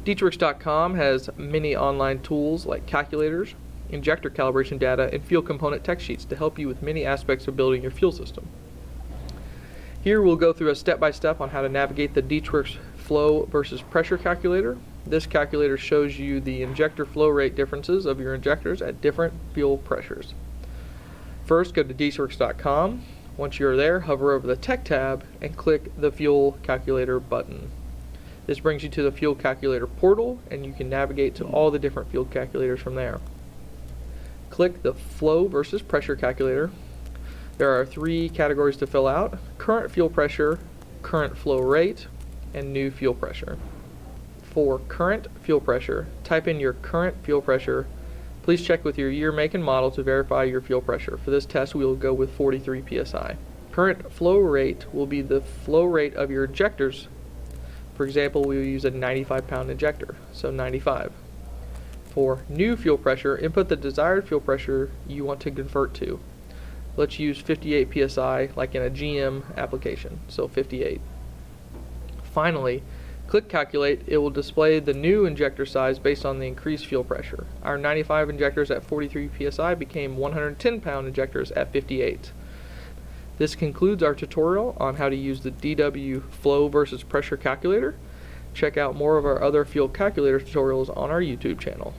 DeatschWerks.com has many online tools like calculators, injector calibration data, and fuel component text sheets to help you with many aspects of building your fuel system. Here we'll go through a step-by-step on how to navigate the DeatschWerks flow versus pressure calculator. This calculator shows you the injector flow rate differences of your injectors at different fuel pressures. First, go to DeatschWerks.com. Once you're there, hover over the Tech tab and click the Fuel Calculator button. This brings you to the Fuel Calculator portal, and you can navigate to all the different fuel calculators from there. Click the Flow versus Pressure calculator. There are 3 categories to fill out: current fuel pressure, current flow rate, and new fuel pressure. For current fuel pressure, type in your current fuel pressure. Please check with your year, make, and model to verify your fuel pressure. For this test, we will go with 43 psi. Current flow rate will be the flow rate of your injectors. For example, we will use a 95-pound injector, so 95. For new fuel pressure, input the desired fuel pressure you want to convert to. Let's use 58 psi like in a GM application, so 58. Finally, click Calculate. It will display the new injector size based on the increased fuel pressure. Our 95 injectors at 43 psi became 110-pound injectors at 58. This concludes our tutorial on how to use the DW flow versus pressure calculator. Check out more of our other fuel calculator tutorials on our YouTube channel.